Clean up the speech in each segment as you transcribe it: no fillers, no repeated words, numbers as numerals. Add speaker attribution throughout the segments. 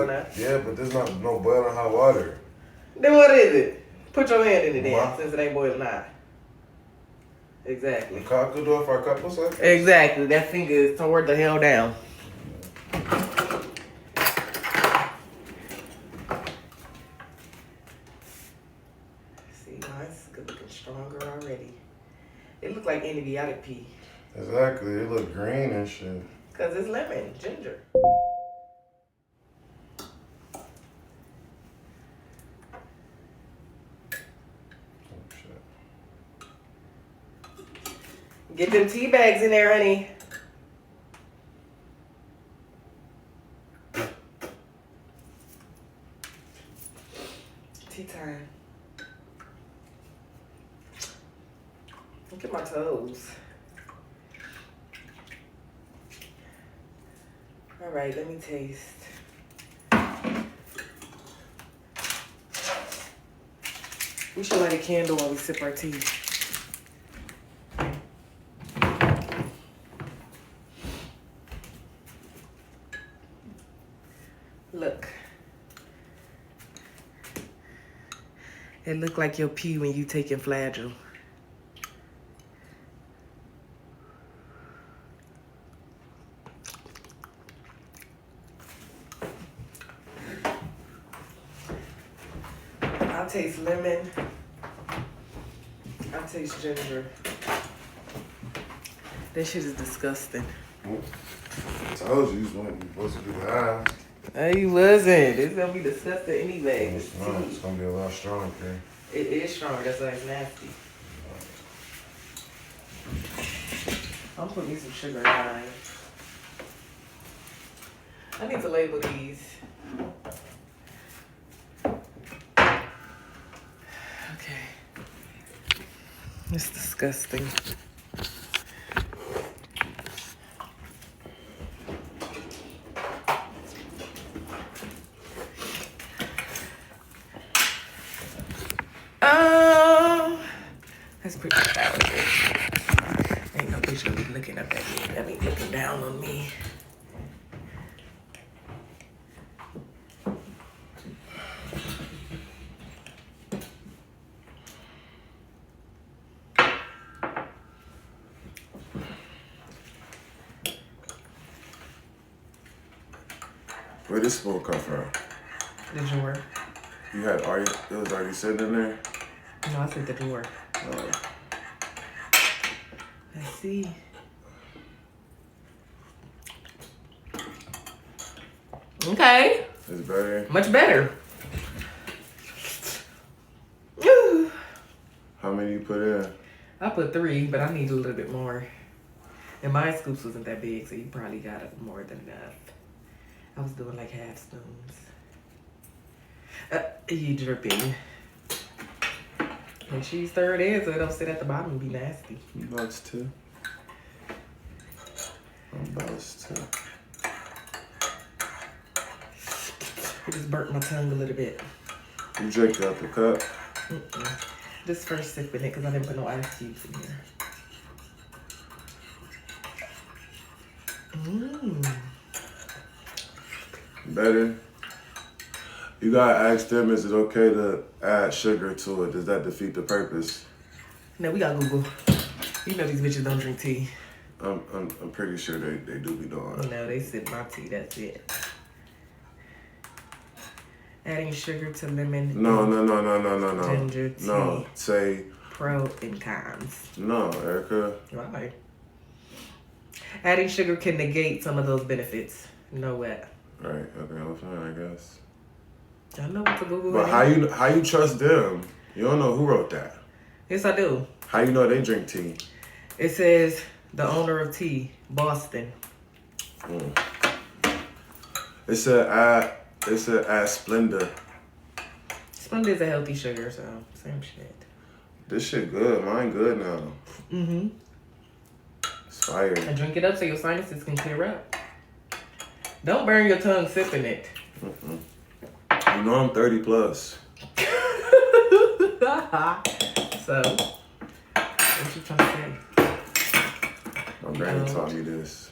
Speaker 1: boil now.
Speaker 2: Yeah, but there's not no boiling hot water.
Speaker 1: Then what is it? Put your hand in it then,
Speaker 2: Wow.
Speaker 1: since it ain't boiling hot. Exactly.
Speaker 2: I could do it for a couple seconds.
Speaker 1: Exactly. That finger is toward the hell down. See, mine's looking stronger already. It look like antibiotic pee.
Speaker 2: Exactly. It look green and shit.
Speaker 1: Because it's lemon, ginger. Get them tea bags in there, honey. Tea time. Look at my toes. All right, let me taste. We should light a candle while we sip our tea. Look. It look like your pee when you taking Flagyl. I taste lemon. I taste ginger. That shit is disgusting.
Speaker 2: I told you you was supposed to do the eyes.
Speaker 1: No, you wasn't. It's gonna be disgusting anyway.
Speaker 2: It's not. It's gonna be a lot stronger.
Speaker 1: It is stronger. That's why it's nasty. I'm putting me some sugar in mine. I need to label these. Okay. It's disgusting. That's pretty powerful. Ain't no bitch gonna be looking up at me. I mean, looking down on me.
Speaker 2: Where this smoke come from?
Speaker 1: The drawer.
Speaker 2: You had already, it was already sitting in there?
Speaker 1: No, I said the drawer. Let's see. Okay.
Speaker 2: It's better.
Speaker 1: Much better.
Speaker 2: How many you put in?
Speaker 1: I put 3, but I need a little bit more. And my scoops wasn't that big, so you probably got more than enough. I was doing like half spoons. You dripping. Make sure you stir it in so it don't sit at the bottom and be nasty.
Speaker 2: About to.
Speaker 1: I just burnt my tongue a little bit.
Speaker 2: You drank out the cup?
Speaker 1: Just first sipping it because I didn't put no ice cubes in here.
Speaker 2: Better. You gotta ask them, is it okay to add sugar to it? Does that defeat the purpose?
Speaker 1: No, we got Google. You know these bitches don't drink tea.
Speaker 2: I'm pretty sure they do be doing it.
Speaker 1: No, they sip my tea, that's it. Adding sugar to lemon.
Speaker 2: No.
Speaker 1: Ginger tea.
Speaker 2: No, say.
Speaker 1: Pro and cons.
Speaker 2: No, Erica.
Speaker 1: Right. Adding sugar can negate some of those benefits. You know what?
Speaker 2: Right, okay, I'm fine, I guess.
Speaker 1: I know what to Google.
Speaker 2: But how you trust them? You don't know who wrote that.
Speaker 1: Yes, I do.
Speaker 2: How you know they drink tea?
Speaker 1: It says the owner of tea, Boston.
Speaker 2: It said add Splenda.
Speaker 1: Splenda is a healthy sugar, so same shit.
Speaker 2: This shit good. Mine good now. It's fire.
Speaker 1: And drink it up so your sinuses can clear up. Don't burn your tongue sipping it.
Speaker 2: You know I'm 30 plus.
Speaker 1: So, what you trying to say?
Speaker 2: My granny taught me this.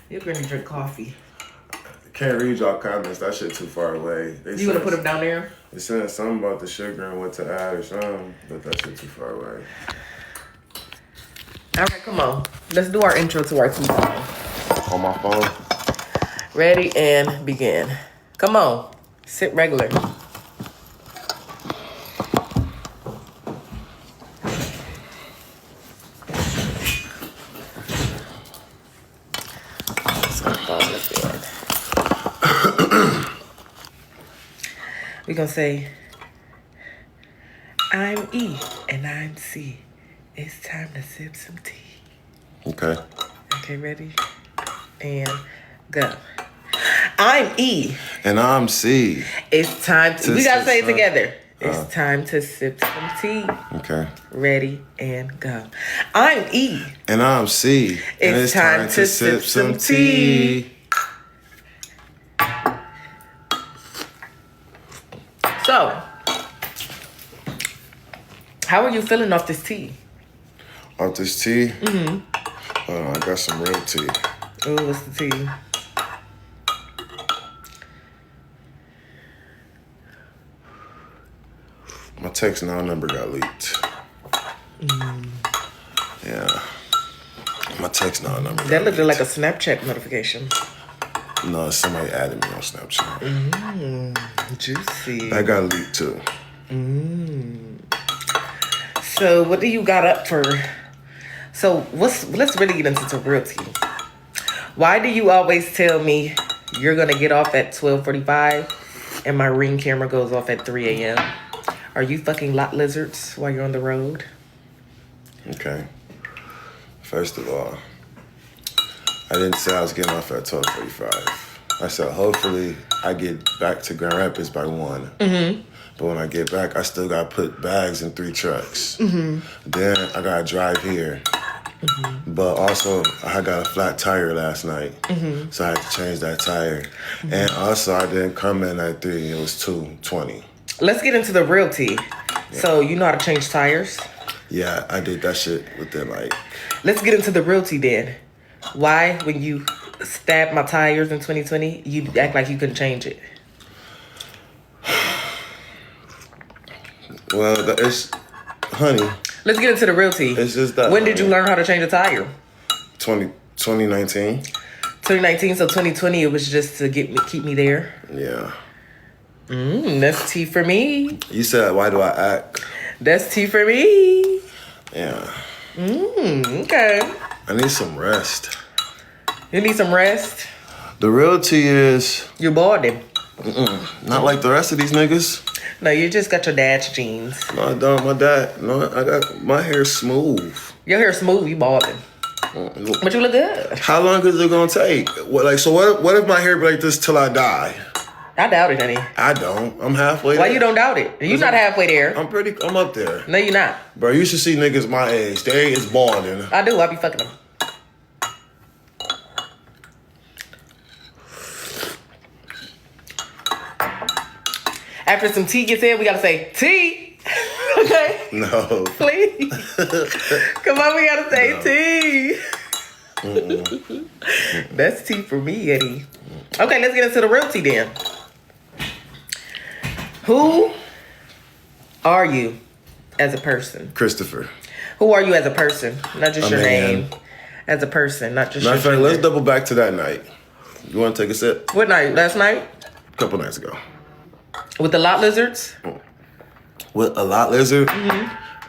Speaker 1: Your granny drink coffee.
Speaker 2: can't read y'all comments. That shit too far away.
Speaker 1: You gonna put them down there?
Speaker 2: They said something about the sugar and what to add or something, but that shit too far away.
Speaker 1: All right, come on. Let's do our intro to our tea time.
Speaker 2: On my phone.
Speaker 1: Ready and begin. Come on. Sit regular. We're gonna say, I'm E and I'm C. It's time to sip some tea.
Speaker 2: Okay.
Speaker 1: Okay, ready? And go. I'm E.
Speaker 2: And I'm C.
Speaker 1: It's time to we gotta say it together. It's
Speaker 2: Uh.
Speaker 1: time to sip some tea.
Speaker 2: Okay.
Speaker 1: Ready and go. I'm E.
Speaker 2: And I'm C. And
Speaker 1: It's time to sip some tea. So, how are you feeling off this tea?
Speaker 2: Off this tea? Mm-hmm. I got some real tea.
Speaker 1: Oh, what's the tea?
Speaker 2: My text now number got leaked. Yeah. My text now number got
Speaker 1: That looked
Speaker 2: leaked.
Speaker 1: like a Snapchat notification.
Speaker 2: No, somebody added me on Snapchat.
Speaker 1: Juicy.
Speaker 2: That got leaked too.
Speaker 1: So, what do you got up for? So, let's really get into the real tea. Why do you always tell me you're gonna get off at 12:45 and my Ring camera goes off at 3 a.m.? Are you fucking lot lizards while you're on the road?
Speaker 2: Okay. First of all, I didn't say I was getting off at 12:45. I said hopefully I get back to Grand Rapids by 1. Mm-hmm. But when I get back, I still gotta put bags in 3 trucks. Mm-hmm. Then I gotta drive here. Mm-hmm. But also, I got a flat tire last night, so I had to change that tire. Mm-hmm. And also, I didn't come in at 3; it was 2:20.
Speaker 1: Let's get into the real tea. Yeah. So you know how to change tires?
Speaker 2: Yeah, I did that shit within like.
Speaker 1: Let's get into the real tea then. Why, when you stabbed my tires in 2020, you act like you couldn't change it?
Speaker 2: Well, it's honey.
Speaker 1: Let's get into the real tea.
Speaker 2: It's just that.
Speaker 1: When did you learn how to change a tire?
Speaker 2: 2019.
Speaker 1: 2019, so 2020 it was just to keep me there.
Speaker 2: Yeah.
Speaker 1: That's tea for me.
Speaker 2: You said, why do I act?
Speaker 1: That's tea for me.
Speaker 2: Yeah.
Speaker 1: Okay.
Speaker 2: I need some rest.
Speaker 1: You need some rest?
Speaker 2: The real tea is...
Speaker 1: You bought him.
Speaker 2: Not like the rest of these niggas.
Speaker 1: No, you just got your dad's jeans.
Speaker 2: No, I don't. My dad... No, I got... My hair smooth.
Speaker 1: Your hair smooth, you bald him. But you look good.
Speaker 2: How long is it gonna take? What if my hair be like this till I die?
Speaker 1: I doubt it, honey.
Speaker 2: I don't. I'm halfway
Speaker 1: Why
Speaker 2: there.
Speaker 1: you don't doubt it? You're not halfway there.
Speaker 2: I'm up there.
Speaker 1: No, you're not.
Speaker 2: Bro, you should see niggas my age. They is balding.
Speaker 1: I do. I be fucking them. After some tea gets in, we gotta say tea. Okay?
Speaker 2: No.
Speaker 1: Please. Come on, we gotta say tea. That's tea for me, Eddie. Okay, let's get into the real tea then. Who are you as a person?
Speaker 2: Christopher.
Speaker 1: Who are you as a person? Not just your
Speaker 2: man.
Speaker 1: name. As a person, not just
Speaker 2: Matter
Speaker 1: your
Speaker 2: of fact,
Speaker 1: gender.
Speaker 2: let's double back to that night. You want to take a sip?
Speaker 1: What night? Last night?
Speaker 2: A couple nights ago.
Speaker 1: With the lot lizards?
Speaker 2: With a lot lizard?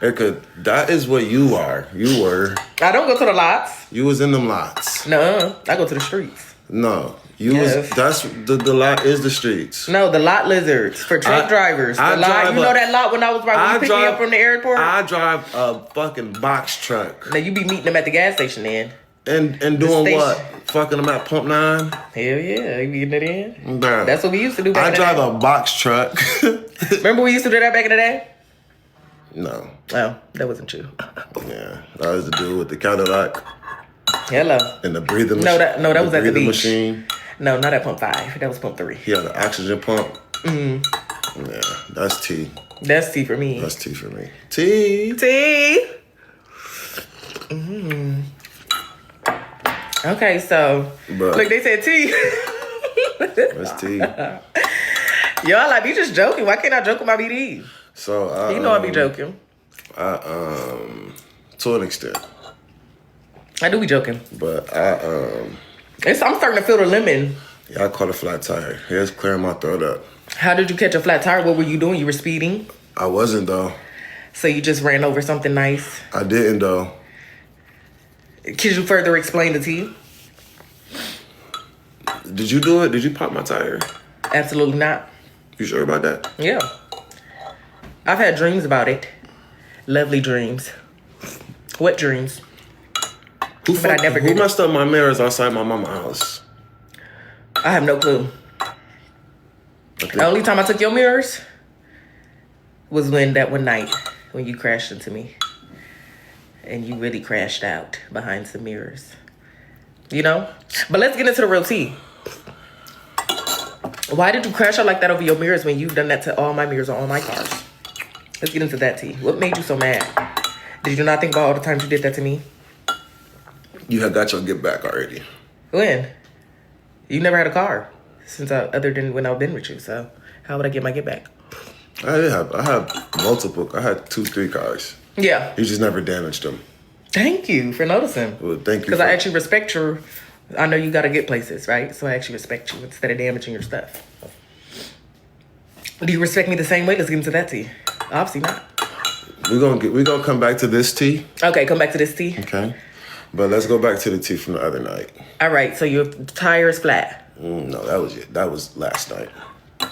Speaker 2: Erica, that is what you are. You were.
Speaker 1: I don't go to the lots.
Speaker 2: You was in them lots.
Speaker 1: No, I go to the streets.
Speaker 2: No. You
Speaker 1: Yes.
Speaker 2: was, that's, the lot is the streets.
Speaker 1: No, the lot lizards for truck drivers. The
Speaker 2: I
Speaker 1: lot,
Speaker 2: drive
Speaker 1: you know
Speaker 2: a-
Speaker 1: that lot when I was right when you picked me up from the airport?
Speaker 2: I drive a fucking box truck.
Speaker 1: Now you be meeting them at the gas station then.
Speaker 2: And doing
Speaker 1: station.
Speaker 2: what? Fucking them at Pump 9?
Speaker 1: Hell yeah, you be getting it in.
Speaker 2: Bruh.
Speaker 1: That's what we used to do back
Speaker 2: I
Speaker 1: in the
Speaker 2: drive
Speaker 1: day.
Speaker 2: a box truck.
Speaker 1: Remember we used to do that back in the day?
Speaker 2: No.
Speaker 1: Oh, that wasn't you.
Speaker 2: Yeah. That was the dude with the Cadillac
Speaker 1: Hello.
Speaker 2: and the breathing
Speaker 1: No, that was at the beach.
Speaker 2: machine.
Speaker 1: No, not at pump 5. That was pump 3.
Speaker 2: He had an oxygen pump. Yeah, that's tea.
Speaker 1: That's tea for me.
Speaker 2: That's tea for me. Tea.
Speaker 1: Tea. Okay, so
Speaker 2: But
Speaker 1: look, they said tea.
Speaker 2: What's tea?
Speaker 1: Y'all like, be just joking. Why can't I joke with my BD?
Speaker 2: So
Speaker 1: You know I be joking.
Speaker 2: To an extent.
Speaker 1: I do be joking.
Speaker 2: But
Speaker 1: I'm starting to feel the lemon.
Speaker 2: yeah, I caught a flat tire. It's clearing my throat up.
Speaker 1: How did you catch a flat tire? What were you doing? You were speeding?
Speaker 2: I wasn't though.
Speaker 1: So you just ran over something nice?
Speaker 2: I didn't though.
Speaker 1: Could you further explain the tea?
Speaker 2: Did you do it? Did you pop my tire?
Speaker 1: Absolutely not.
Speaker 2: You sure about that?
Speaker 1: Yeah. I've had dreams about it. Lovely dreams. What dreams?
Speaker 2: Who
Speaker 1: who
Speaker 2: messed up my mirrors outside my mama's house?
Speaker 1: I have no clue. The only time I took your mirrors was that one night when you crashed into me. And you really crashed out behind some mirrors. You know? But let's get into the real tea. Why did you crash out like that over your mirrors when you've done that to all my mirrors on all my cars? Let's get into that tea. What made you so mad? Did you not think about all the times you did that to me?
Speaker 2: You had got your get back already.
Speaker 1: When? You never had a car other than when I've been with you. So how would I get my get back?
Speaker 2: I had multiple. I had 2-3 cars.
Speaker 1: Yeah.
Speaker 2: You just never damaged them.
Speaker 1: Thank you for noticing.
Speaker 2: Well, thank you.
Speaker 1: Because I actually respect your... I know you got to get places, right? So I actually respect you instead of damaging your stuff. Do you respect me the same way? Let's get into that tea. Obviously not.
Speaker 2: We're gonna come back to this tea.
Speaker 1: Okay, come back to this tea.
Speaker 2: Okay. But let's go back to the tea from the other night.
Speaker 1: All right, so your tire is flat.
Speaker 2: No, that was it. That was last night.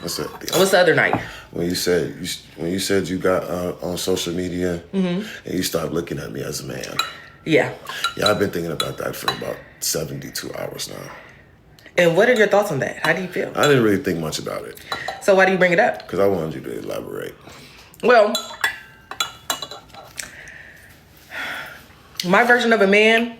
Speaker 2: What's
Speaker 1: the other night?
Speaker 2: When you said you got on social media and you stopped looking at me as a man.
Speaker 1: Yeah.
Speaker 2: Yeah, I've been thinking about that for about 72 hours now.
Speaker 1: And what are your thoughts on that? How do you feel?
Speaker 2: I didn't really think much about it.
Speaker 1: So why do you bring it up?
Speaker 2: Because I wanted you to elaborate.
Speaker 1: Well, my version of a man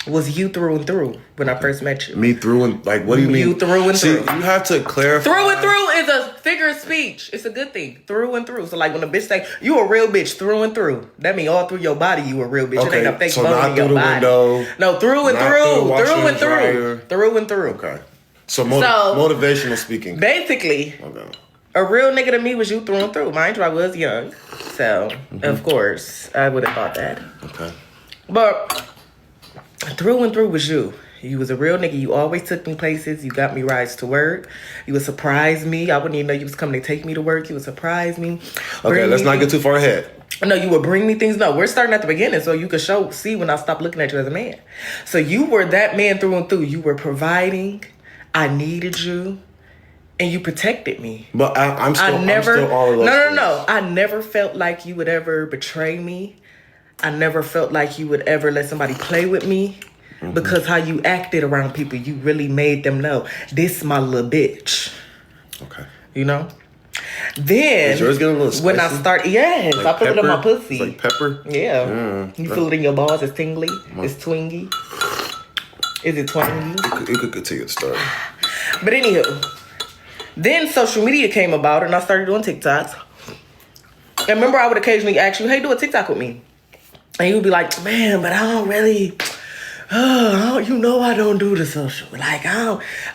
Speaker 1: was you through and through when I first met you.
Speaker 2: Me through and, like, what do you mean?
Speaker 1: You through and through.
Speaker 2: See, you have to clarify.
Speaker 1: Through and through is a figure of speech. It's a good thing. Through and through. So like when a bitch say, you a real bitch through and through. That mean all through your body you a real bitch.
Speaker 2: Okay,
Speaker 1: It ain't a fake
Speaker 2: so
Speaker 1: bone
Speaker 2: not
Speaker 1: in your
Speaker 2: through the
Speaker 1: body.
Speaker 2: window.
Speaker 1: No, through and
Speaker 2: not
Speaker 1: through.
Speaker 2: through the washer
Speaker 1: Through and
Speaker 2: and dryer.
Speaker 1: through. Through and through.
Speaker 2: Okay. So motivational speaking.
Speaker 1: Basically,
Speaker 2: Okay.
Speaker 1: a real nigga to me was you through and through. Mind you, I was young. So, of course, I would have thought that.
Speaker 2: Okay.
Speaker 1: But through and through was you. You was a real nigga. You always took me places. You got me rides to work. You would surprise me. I wouldn't even know you was coming to take me to work. You would surprise me.
Speaker 2: Okay, let's not get too far ahead.
Speaker 1: No, you would bring me things. No, we're starting at the beginning so you could see when I stopped looking at you as a man. So you were that man through and through. You were providing. I needed you. And you protected me.
Speaker 2: But I'm still all of those
Speaker 1: No. I never felt like you would ever betray me. I never felt like you would ever let somebody play with me. Because how you acted around people, you really made them know, this my little bitch.
Speaker 2: Okay.
Speaker 1: You know? Then,
Speaker 2: is yours getting a little spicy?
Speaker 1: when I start, yes,
Speaker 2: like
Speaker 1: I put it in my pussy.
Speaker 2: It's like pepper?
Speaker 1: Yeah. You feel it in your balls, it's tingly, it's twingy. Is it twingy?
Speaker 2: You could continue the story.
Speaker 1: But anywho, then social media came about and I started doing TikToks. And remember, I would occasionally ask you, hey, do a TikTok with me. And you would be like, man, but I don't really... you know I don't do the social. Like,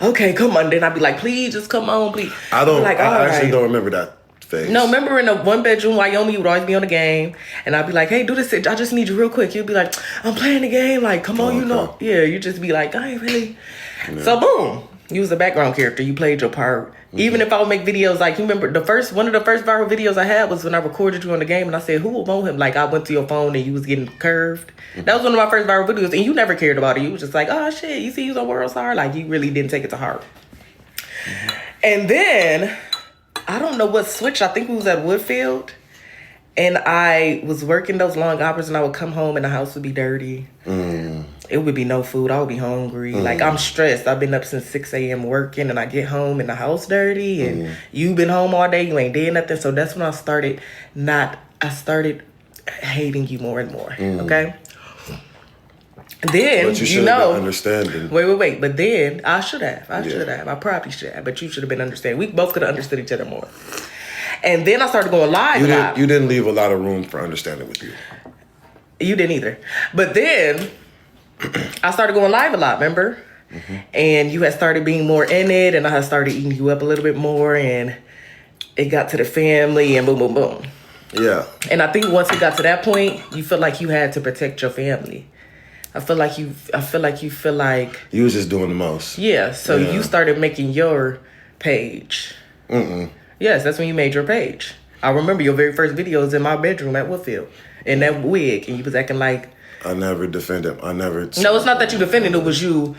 Speaker 1: okay, come on. Then I'd be like, please, just come on, please.
Speaker 2: I actually don't remember that phase.
Speaker 1: No, remember in a 1-bedroom Wyoming, you would always be on the game. And I'd be like, hey, do this. I just need you real quick. You'd be like, I'm playing the game. Like, come on, you know. Yeah, you just be like, I ain't really. Yeah. So, boom. You was a background character. You played your part. Even if I would make videos, like, you remember one of the first viral videos I had was when I recorded you on the game and I said, who will mow him? Like, I went to your phone and you was getting curved. That was one of my first viral videos and you never cared about it. You was just like, oh shit, you see, you was on World Star. Like, you really didn't take it to heart. And then, I don't know what switched. I think we was at Woodfield. And I was working those long hours and I would come home and the house would be dirty. It would be no food. I would be hungry. Like, I'm stressed. I've been up since 6 a.m. working and I get home and the house dirty and you've been home all day. You ain't did nothing. So that's when I started hating you more and more. Okay? Then,
Speaker 2: but you should have been understanding.
Speaker 1: Wait. But then I should have. I probably should have. But you should have been understanding. We both could have understood each other more. And then I started going live.
Speaker 2: You didn't leave a lot of room for understanding with you.
Speaker 1: You didn't either. But then I started going live a lot, remember? and you had started being more in it, and I had started eating you up a little bit more, and it got to the family, and boom, boom, boom.
Speaker 2: Yeah.
Speaker 1: And I think once it got to that point, you feel like you had to protect your family. I feel like you feel like
Speaker 2: you was just doing the most.
Speaker 1: Yeah. So you started making your page. Yes, that's when you made your page. I remember your very first videos in my bedroom at Woodfield in that wig, and you was acting like
Speaker 2: I never defended. I never.
Speaker 1: No, it's not that you defended. It was you.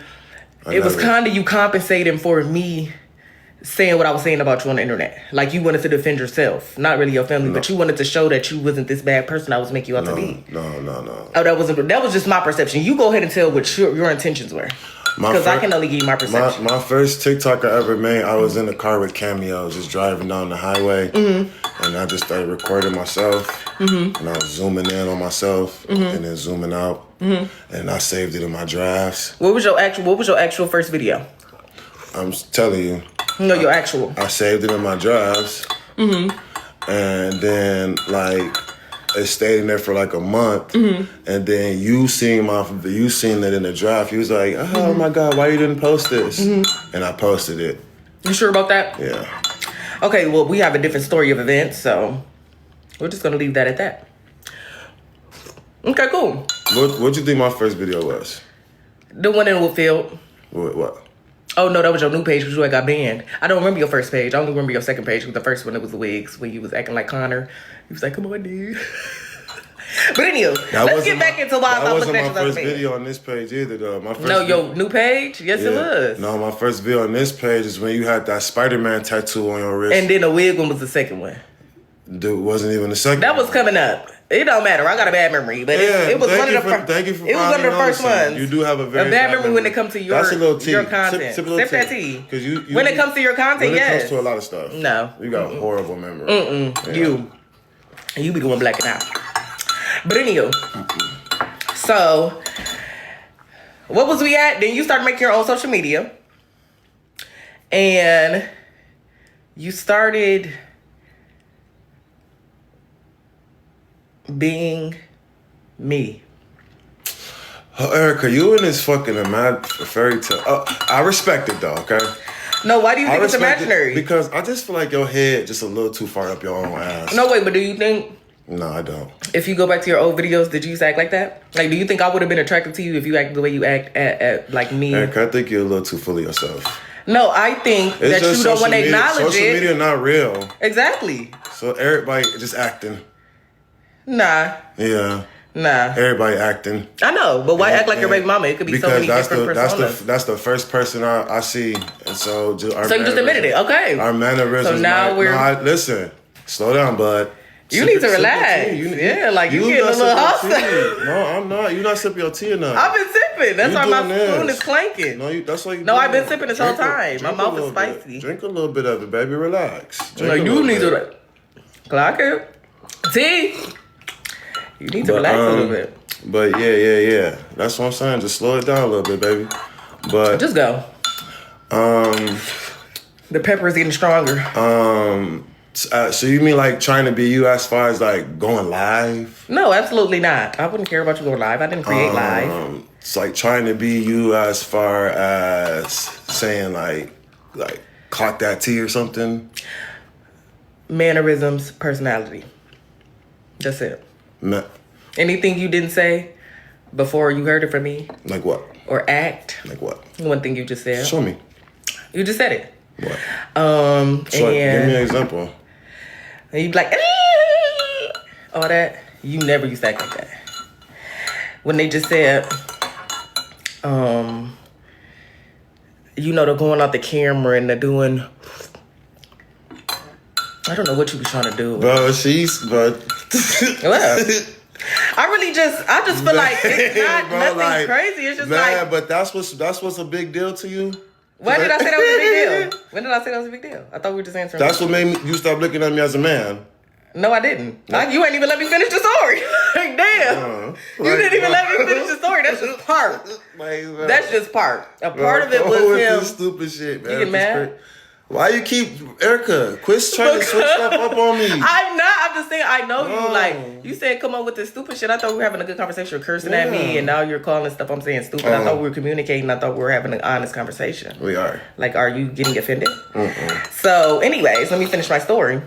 Speaker 1: It was kind of you compensating for me saying what I was saying about you on the internet. Like, you wanted to defend yourself, not really your family, but you wanted to show that you wasn't this bad person I was making you out to be.
Speaker 2: No.
Speaker 1: Oh, that was just my perception. You go ahead and tell what your intentions were, because I can only give you my perception.
Speaker 2: My first TikTok I ever made, I was in the car with Cameo, just driving down the highway, and I just started recording myself, and I was zooming in on myself, and then zooming out, and I saved it in my drafts.
Speaker 1: What was your actual first video?
Speaker 2: I'm telling you.
Speaker 1: No, your actual.
Speaker 2: I saved it in my drafts, and then like it stayed in there for like a month, and then you seen it in the draft. You was like, "Oh my God, why you didn't post this?" And I posted it.
Speaker 1: You sure about that?
Speaker 2: Yeah.
Speaker 1: Okay, well, we have a different story of events, so we're just gonna leave that at that. Okay, cool.
Speaker 2: What you think my first video was?
Speaker 1: The one in Woodfield.
Speaker 2: What?
Speaker 1: Oh, no, that was your new page because you had got banned. I don't remember your first page. I only remember your second page because the first one, it was the wigs when you was acting like Connor. He was like, come on, dude. But anyway, let's get back into why I was looking at you.
Speaker 2: That wasn't my first video on this page either, though.
Speaker 1: Your new page? Yes, it was.
Speaker 2: No, my first video on this page is when you had that Spider-Man tattoo on your wrist.
Speaker 1: And then the wig one was the second one.
Speaker 2: Dude, wasn't even the second
Speaker 1: That was coming up. It don't matter. I got a bad memory, but it was one of the first.
Speaker 2: Thank you for
Speaker 1: It was one of the first ones.
Speaker 2: You do have a very
Speaker 1: bad memory when it comes to your
Speaker 2: That's a little tea.
Speaker 1: your content.
Speaker 2: Sip
Speaker 1: that tea.
Speaker 2: Because you
Speaker 1: when it comes to your content,
Speaker 2: yes. When it comes to a lot of stuff,
Speaker 1: no,
Speaker 2: you got horrible memory.
Speaker 1: Yeah. You be the one blacking out. But anywho, so what was we at? Then you started making your own social media, and you started being me.
Speaker 2: Oh, Erica, you in this fucking mad fairy tale. I respect it though, okay?
Speaker 1: No, why do you think it's imaginary?
Speaker 2: Because I just feel like your head just a little too far up your own ass.
Speaker 1: No, wait, but do you think...
Speaker 2: No, I don't.
Speaker 1: If you go back to your old videos, did you used to act like that? Like, do you think I would have been attracted to you if you acted the way you act at like me?
Speaker 2: Erica, I think you're a little too full of yourself.
Speaker 1: No, I think that you don't want to acknowledge it.
Speaker 2: Social media not real.
Speaker 1: Exactly.
Speaker 2: So everybody just acting.
Speaker 1: Nah.
Speaker 2: Yeah.
Speaker 1: Nah.
Speaker 2: Everybody acting.
Speaker 1: I know, but why act like your baby mama? It could be so many different personas.
Speaker 2: That's the first person I see. And so you
Speaker 1: just admitted it. Okay.
Speaker 2: Our mannerisms.
Speaker 1: So now
Speaker 2: listen, slow down, bud.
Speaker 1: You need to relax. You getting a little hostile.
Speaker 2: No, I'm not. You're not sipping your tea enough.
Speaker 1: I've been sipping. That's why my spoon is clanking.
Speaker 2: That's why you.
Speaker 1: No, I've been sipping this whole time. My mouth is spicy.
Speaker 2: Drink a little bit of it, baby. Relax.
Speaker 1: No, you need to. Clock it. Tea. You need to relax a little bit.
Speaker 2: But yeah. That's what I'm saying. Just slow it down a little bit, baby. But
Speaker 1: just go. The pepper is getting stronger.
Speaker 2: So you mean like trying to be you as far as like going live?
Speaker 1: No, absolutely not. I wouldn't care about you going live. I didn't create live.
Speaker 2: It's like trying to be you as far as saying like clock that tea or something.
Speaker 1: Mannerisms, personality. That's it. Anything you didn't say before you heard it from me?
Speaker 2: Like what?
Speaker 1: Or act?
Speaker 2: Like what?
Speaker 1: One thing you just said.
Speaker 2: Show me.
Speaker 1: You just said it.
Speaker 2: What?
Speaker 1: And
Speaker 2: give me an example.
Speaker 1: And you'd be like, all that. You never used to act like that. When they just said, they're going out the camera and they're doing, I don't know what you be trying to do.
Speaker 2: Bro,
Speaker 1: well, I just feel like it's not nothing like, crazy. It's just like,
Speaker 2: but that's what's a big deal to you.
Speaker 1: When did I say that was a big deal? When did I say that was a big deal? I thought we were just answering.
Speaker 2: That's what made you stop looking at me as a man.
Speaker 1: No, I didn't. You ain't even let me finish the story. Like, damn. You didn't even let me finish the story. That's just part. That's just part. A part of it was him.
Speaker 2: This stupid shit, man.
Speaker 1: You get mad?
Speaker 2: Why you keep Erica? Quit trying to switch stuff up on me.
Speaker 1: I'm not. I'm just saying. I know
Speaker 2: No.
Speaker 1: you. Like you said, come up with this stupid shit. I thought we were having a good conversation. You're cursing at me, and now you're calling stuff I'm saying stupid. I thought we were communicating. I thought we were having an honest conversation.
Speaker 2: We are.
Speaker 1: Like, are you getting offended? So, anyways, let me finish my story.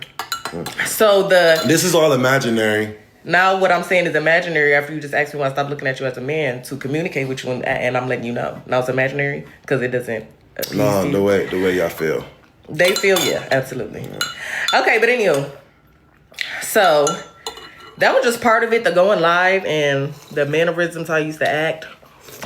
Speaker 1: So
Speaker 2: this is all imaginary.
Speaker 1: Now what I'm saying is imaginary after you just asked me when I stopped looking at you as a man to communicate with you, and I'm letting you know. Now it's imaginary because it doesn't.
Speaker 2: No, the way y'all feel.
Speaker 1: They feel, yeah, absolutely. Yeah. Okay, but anyway, so that was just part of it, the going live and the mannerisms I used to act.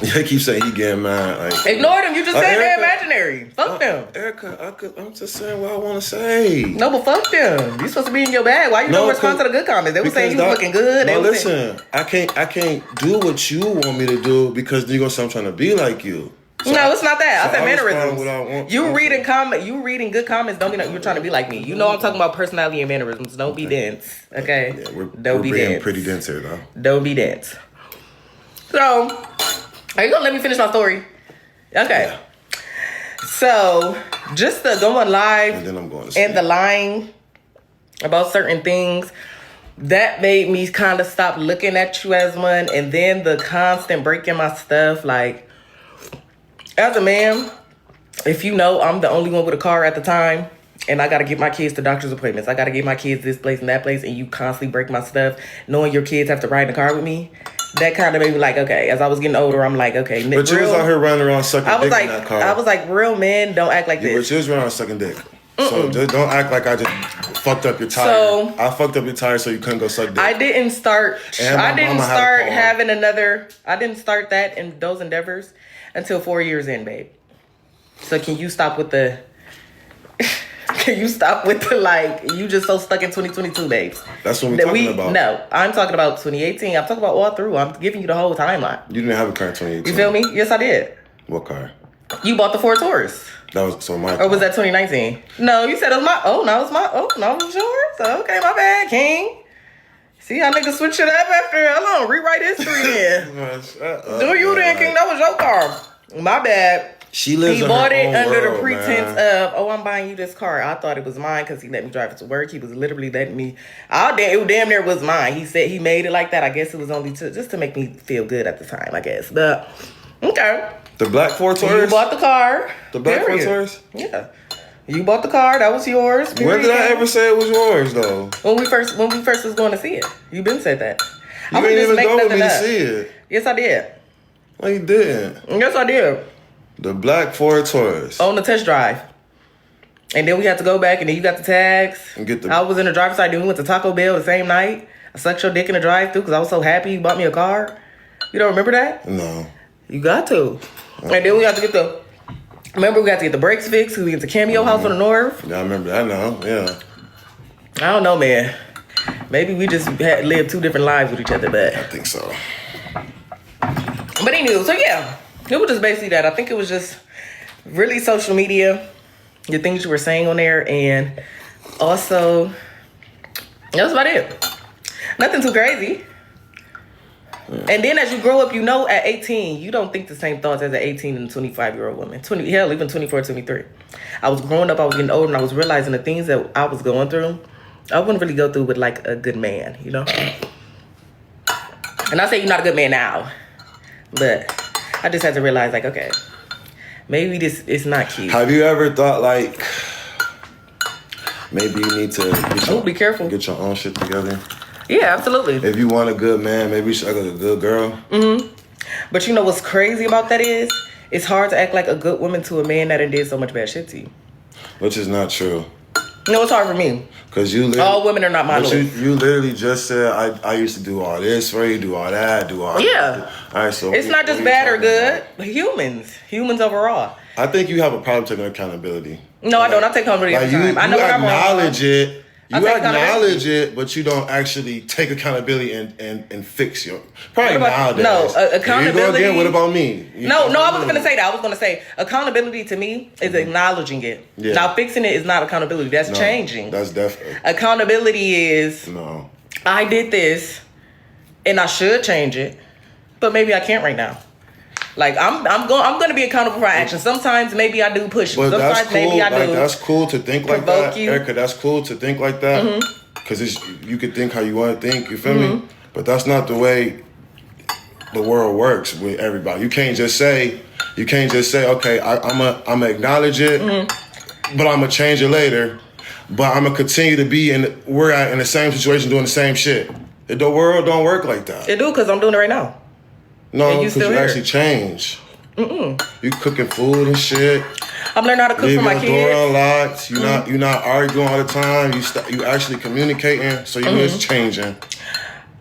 Speaker 2: I keep saying he getting mad. Like,
Speaker 1: ignore them. You just said they're
Speaker 2: Erica,
Speaker 1: imaginary. Fuck them.
Speaker 2: Erica, I'm just saying what I want to say.
Speaker 1: No, but fuck them. You supposed to be in your bag. Why you don't respond to the good comments? They were saying you was looking good.
Speaker 2: No, listen. I can't do what you want me to do because then you're gonna say I'm trying to be like you. So
Speaker 1: no, it's not that.
Speaker 2: So
Speaker 1: I said mannerisms. You reading good comments don't mean that you're trying to be like me. You know I'm talking about personality and mannerisms. Don't be dense. Okay?
Speaker 2: Yeah, we're
Speaker 1: be
Speaker 2: being
Speaker 1: dense.
Speaker 2: pretty dense here though.
Speaker 1: Don't be dense. So, are you gonna let me finish my story? Okay.
Speaker 2: Yeah.
Speaker 1: So, just the going live
Speaker 2: and then I'm going to sleep.
Speaker 1: and the lying about certain things, that made me kind of stop looking at you as one. And then the constant breaking my stuff, like, as a man, if you know I'm the only one with a car at the time, and I got to get my kids to doctor's appointments, I got to get my kids this place and that place, and you constantly break my stuff, knowing your kids have to ride in the car with me, that kind of made me like, okay, as I was getting older, I'm like, okay.
Speaker 2: But you was out here running around sucking dick in that car.
Speaker 1: I was like, real men don't act like this.
Speaker 2: But you was running around sucking dick. So just don't act like I just fucked up your tire. I fucked up your tire so you couldn't go suck dick.
Speaker 1: I didn't start that in those endeavors until 4 years in, babe. So can you stop with the like, you just so stuck in 2022, babes.
Speaker 2: That's what we're talking about.
Speaker 1: No, I'm talking about 2018. I'm talking about all through. I'm giving you the whole timeline.
Speaker 2: You didn't have a car in 2018.
Speaker 1: You feel me? Yes, I did.
Speaker 2: What car?
Speaker 1: You bought the Ford Taurus.
Speaker 2: That was my car.
Speaker 1: Or was that 2019? No, you said it was my. Oh, no, it was yours. Okay, my bad, King. See how niggas switch it up after. Hold on, rewrite history then. Do you then, King? That was your car. My bad.
Speaker 2: She lives.
Speaker 1: He
Speaker 2: in
Speaker 1: bought
Speaker 2: her
Speaker 1: it
Speaker 2: own
Speaker 1: under
Speaker 2: world,
Speaker 1: the pretense of, oh, I'm buying you this car. I thought it was mine because he let me drive it to work. He was literally letting me. It damn near was mine. He said he made it like that. I guess it was only just to make me feel good at the time. I guess, but okay.
Speaker 2: The black Ford Taurus.
Speaker 1: You bought the car.
Speaker 2: The black Ford Taurus.
Speaker 1: Yeah. You bought the car. That was yours. Period.
Speaker 2: When did I ever say it was yours though?
Speaker 1: When we first was going to see it. You been said that.
Speaker 2: You didn't even go with me to see it.
Speaker 1: Yes, I did.
Speaker 2: No, you didn't.
Speaker 1: Yes, I did.
Speaker 2: The black Ford Taurus.
Speaker 1: On the test drive. And then we had to go back and then you got the tags.
Speaker 2: And get the.
Speaker 1: I was in the driver's side. Then we went to Taco Bell the same night. I sucked your dick in the drive-thru because I was so happy you bought me a car. You don't remember that?
Speaker 2: No.
Speaker 1: You got to. And then we got to get the. Remember, we got to get the brakes fixed because we went to Cameo House on the North.
Speaker 2: Yeah, I remember that now. Yeah.
Speaker 1: I don't know, man. Maybe we just lived two different lives with each other, but.
Speaker 2: I think so.
Speaker 1: But anyway, so yeah. It was just basically that. I think it was just really social media, the things you were saying on there, and also, that's about it. Nothing too crazy. Yeah. And then as you grow up, you know at 18, you don't think the same thoughts as an 18 and 25-year-old woman. Even 24, 23. I was growing up, I was getting older, and I was realizing the things that I was going through, I wouldn't really go through with like a good man, you know? And I say you're not a good man now, but I just had to realize, like, okay, maybe this is not cute.
Speaker 2: Have you ever thought, like, maybe you need to
Speaker 1: be careful.
Speaker 2: Get your own shit together?
Speaker 1: Yeah, absolutely.
Speaker 2: If you want a good man, maybe you should act like a good girl.
Speaker 1: Mm-hmm. But you know what's crazy about that is, it's hard to act like a good woman to a man that did so much bad shit to you.
Speaker 2: Which is not true.
Speaker 1: No, it's hard for me.
Speaker 2: Because you
Speaker 1: all women are not monoliths.
Speaker 2: You literally just said, I used to do all this for you, do all that, do all that.
Speaker 1: Yeah.
Speaker 2: All right, so
Speaker 1: it's not just bad or good. Humans overall.
Speaker 2: I think you have a problem taking accountability.
Speaker 1: No, I don't. I take accountability every time. I know
Speaker 2: you
Speaker 1: when I'm wrong.
Speaker 2: acknowledge it. You acknowledge it, but you don't actually take accountability and fix your. Probably nowadays.
Speaker 1: No, accountability.
Speaker 2: Here you go again. What about me?
Speaker 1: No, I wasn't gonna say that. I was gonna say accountability to me is acknowledging it. Yeah. Now fixing it is not accountability. That's changing.
Speaker 2: That's definitely.
Speaker 1: Accountability is.
Speaker 2: No.
Speaker 1: I did this, and I should change it, but maybe I can't right now. Like I'm gonna be accountable for my actions. Sometimes maybe I do push you.
Speaker 2: But
Speaker 1: Sometimes
Speaker 2: that's cool.
Speaker 1: maybe I do.
Speaker 2: Like, that's cool to think like that,
Speaker 1: you.
Speaker 2: Erica. That's cool to think like that, because you can think how you want to think. You feel me? But that's not the way the world works with everybody. You can't just say, okay, I'm gonna acknowledge it, but I'm gonna change it later. But I'm gonna continue to be in the same situation doing the same shit. The world don't work like that.
Speaker 1: It do, because I'm doing it right now.
Speaker 2: No, because you actually change. You cooking food and shit.
Speaker 1: I'm learning how to cook for my kids.
Speaker 2: Leaving your door unlocked. You're not arguing all the time. You actually communicating. So you know it's changing.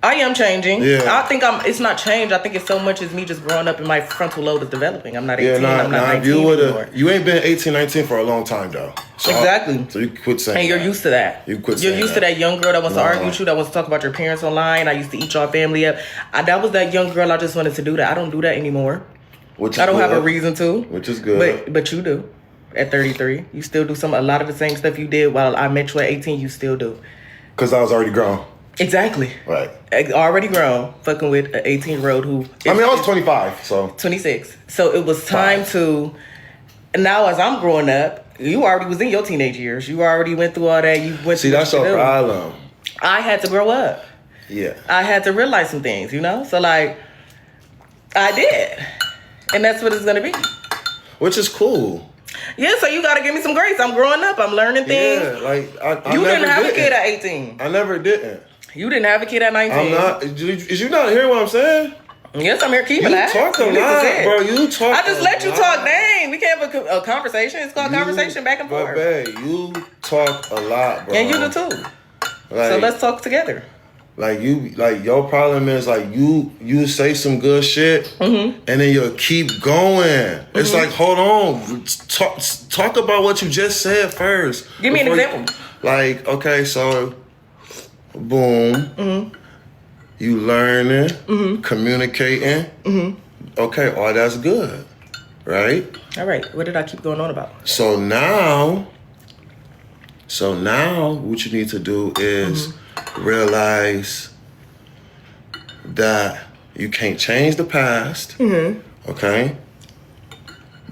Speaker 1: I am changing.
Speaker 2: Yeah.
Speaker 1: I think it's not change. I think it's so much as me just growing up and my frontal lobe is developing. I'm not 18. I'm not 19 anymore.
Speaker 2: You ain't been 18, 19 for a long time though. So
Speaker 1: exactly.
Speaker 2: So you quit saying.
Speaker 1: And you're used to that. You're used to that young girl that wants to argue with you, that wants to talk about your parents online. I used to eat your family up. That was that young girl. I just wanted to do that. I don't do that anymore. I don't have a reason to.
Speaker 2: Which is good.
Speaker 1: But you do. At 33, you still do a lot of the same stuff you did while I met you at 18. You still do.
Speaker 2: Because I was already grown.
Speaker 1: Exactly.
Speaker 2: Right.
Speaker 1: Already grown, fucking with an 18-year-old who...
Speaker 2: I was 25, so...
Speaker 1: 26. So it was time to... Now as I'm growing up, you already was in your teenage years. You already went through all that. You went
Speaker 2: See, that's your problem.
Speaker 1: I had to grow up.
Speaker 2: Yeah.
Speaker 1: I had to realize some things, So, like, I did. And that's what it's going to be.
Speaker 2: Which is cool.
Speaker 1: Yeah, so you gotta give me some grace. I'm growing up. I'm learning things.
Speaker 2: Yeah, like I
Speaker 1: you
Speaker 2: never
Speaker 1: didn't have a kid at 18.
Speaker 2: I never didn't.
Speaker 1: You didn't have a kid at 19.
Speaker 2: I'm not. Is you not hearing what I'm saying?
Speaker 1: Yes, I'm here keeping
Speaker 2: you
Speaker 1: that.
Speaker 2: You talk a lot, bro. You talk.
Speaker 1: I just let you talk. Dang, we can't have a conversation. It's called conversation back and forth.
Speaker 2: But babe, you talk a lot, bro.
Speaker 1: And you do too. So let's talk together.
Speaker 2: Like your problem is like you say some good shit and then you'll keep going. It's like, hold on, talk about what you just said first.
Speaker 1: Give me an example.
Speaker 2: Okay, so boom, you learning, communicating. Okay, all that's good, right?
Speaker 1: All right. What did I keep going on about?
Speaker 2: So now what you need to do is realize that you can't change the past, okay?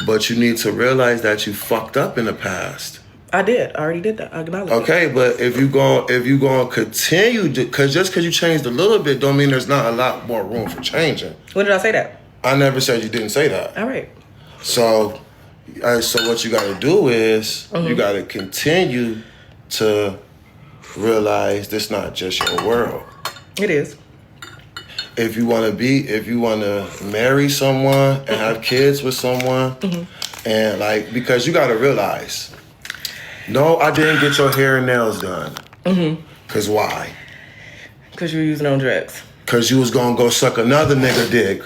Speaker 2: But you need to realize that you fucked up in the past.
Speaker 1: I did. I already did that. I acknowledge
Speaker 2: Okay, but if you gonna continue, because you changed a little bit, don't mean there's not a lot more room for changing.
Speaker 1: When did I say that?
Speaker 2: I never said you didn't say that.
Speaker 1: All right.
Speaker 2: So what you got to do is you got to continue to realize this not just your world.
Speaker 1: It is.
Speaker 2: If you want to marry someone and have kids with someone, and because you got to realize, no, I didn't get your hair and nails done. Cause why?
Speaker 1: Cause you were using on drugs.
Speaker 2: Cause you was gonna go suck another nigga dick.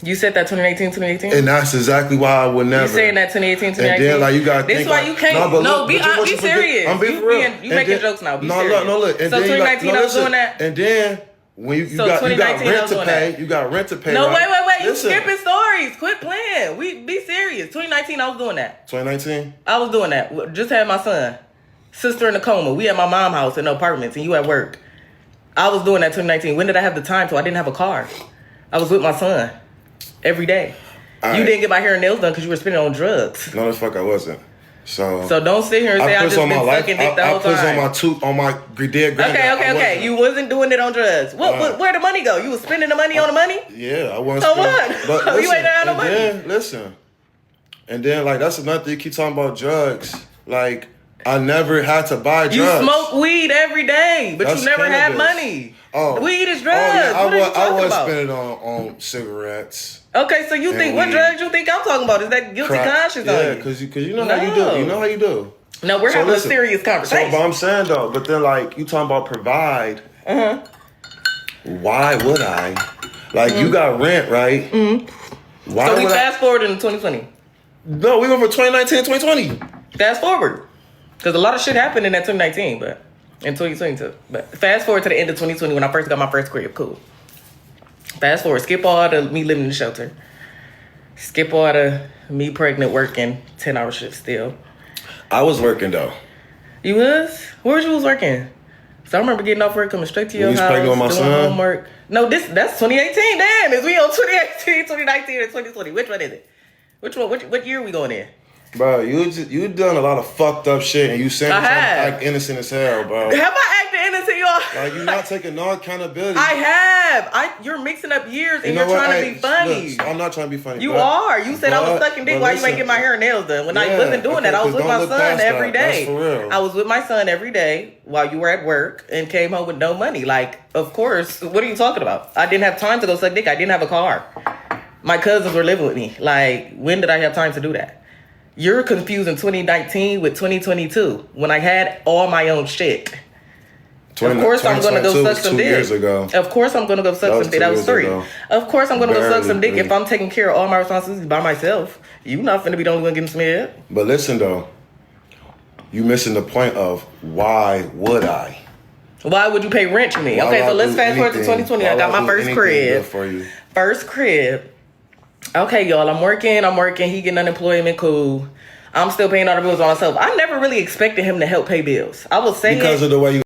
Speaker 1: You said that 2018.
Speaker 2: And that's exactly why I would never.
Speaker 1: You saying that 2018, 2019.
Speaker 2: And then you got.
Speaker 1: This is why you can't. Be serious.
Speaker 2: I'm being for real.
Speaker 1: You making jokes now. Be serious.
Speaker 2: Look. And
Speaker 1: so 2019, I was doing that.
Speaker 2: And then when you got rent to pay, you got rent to pay.
Speaker 1: No,
Speaker 2: right?
Speaker 1: wait. You skipping stories. Quit playing. We be serious. 2019, I was doing that.
Speaker 2: 2019.
Speaker 1: I was doing that. Just had my son, sister in a coma. We at my mom's house in the apartments, and you at work. I was doing that 2019. When did I have the time to? I didn't have a car. I was with my son. Every day. You didn't get my hair and nails done because you were spending on drugs.
Speaker 2: No, the fuck I wasn't. So
Speaker 1: don't sit here and say I just been sucking dick the whole time.
Speaker 2: I put on my dead granddad.
Speaker 1: Okay. You wasn't doing it on drugs. Where'd the money go? You was spending the money on the money?
Speaker 2: Yeah, I wasn't.
Speaker 1: So what?
Speaker 2: But listen,
Speaker 1: you ain't had no money.
Speaker 2: Listen. And then that's another thing. You keep talking about drugs. I never had to buy drugs.
Speaker 1: You smoke weed every day, but you never had money.
Speaker 2: Oh,
Speaker 1: weed is drugs.
Speaker 2: Yeah,
Speaker 1: what are you talking
Speaker 2: I was
Speaker 1: about?
Speaker 2: spending on cigarettes.
Speaker 1: Okay, so you think what drugs you think I'm talking about? Is that guilty conscience on you?
Speaker 2: Yeah, because you know how you do. You know how you do.
Speaker 1: No, we're having a serious conversation.
Speaker 2: But I'm saying though, but then you talking about provide. Why would I? You got rent, right? Why
Speaker 1: so we fast forward into 2020.
Speaker 2: No, we went from 2019 to 2020.
Speaker 1: Fast forward. Because a lot of shit happened in that 2019, but in 2022. But fast forward to the end of 2020 when I first got my first crib. Cool. Fast forward. Skip all the me living in the shelter. Skip all the me pregnant working 10-hour shifts still.
Speaker 2: I was working though.
Speaker 1: You was? Where was you working? So I remember getting off work, coming straight to your
Speaker 2: When you was
Speaker 1: house,
Speaker 2: pregnant with my
Speaker 1: doing
Speaker 2: son?
Speaker 1: homework. No, that's 2018. Damn, is we on 2018, 2019, or 2020? Which one is it? Which one? What year are we going in?
Speaker 2: Bro, you done a lot of fucked up shit, and you saying
Speaker 1: I
Speaker 2: trying to
Speaker 1: have.
Speaker 2: act innocent as hell, bro.
Speaker 1: Have I acted innocent, y'all?
Speaker 2: Like, you're not taking no accountability.
Speaker 1: I have. You're mixing up years and
Speaker 2: You know
Speaker 1: you're
Speaker 2: what?
Speaker 1: trying to
Speaker 2: Hey,
Speaker 1: be funny.
Speaker 2: look, I'm not trying to be funny.
Speaker 1: You
Speaker 2: but-
Speaker 1: are. You said I was
Speaker 2: but-
Speaker 1: sucking dick
Speaker 2: but
Speaker 1: while you ain't
Speaker 2: listen,
Speaker 1: get my hair and nails done. When I
Speaker 2: yeah,
Speaker 1: wasn't doing that, I was
Speaker 2: okay,
Speaker 1: with my
Speaker 2: don't look
Speaker 1: son
Speaker 2: past
Speaker 1: every
Speaker 2: that.
Speaker 1: day.
Speaker 2: That's for real.
Speaker 1: I was with my son every day while you were at work and came home with no money. Like, of course, what are you talking about? I didn't have time to go suck dick. I didn't have a car. My cousins were living with me. Like, when did I have time to do that? You're confusing 2019 with 2022 when I had all my own shit. Of course I'm going to go suck some dick.
Speaker 2: 2 years ago.
Speaker 1: Of course I'm going to go suck some dick. That was 3.
Speaker 2: Ago.
Speaker 1: Of course I'm going to go suck
Speaker 2: Barely
Speaker 1: some dick
Speaker 2: 3.
Speaker 1: if I'm taking care of all my responsibilities by myself. You not finna be the only one getting some head.
Speaker 2: But listen, though. You missing the point of why would I?
Speaker 1: Why would you pay rent to me?
Speaker 2: Why
Speaker 1: Okay,
Speaker 2: would
Speaker 1: so
Speaker 2: I
Speaker 1: let's
Speaker 2: do
Speaker 1: fast forward to
Speaker 2: anything?
Speaker 1: 2020.
Speaker 2: Why
Speaker 1: I got
Speaker 2: would
Speaker 1: my first
Speaker 2: anything
Speaker 1: crib.
Speaker 2: good for you?
Speaker 1: First crib. Okay, y'all, I'm working. He getting unemployment, cool. I'm still paying all the bills on myself. I never really expected him to help pay bills. I was saying
Speaker 2: Because of the way you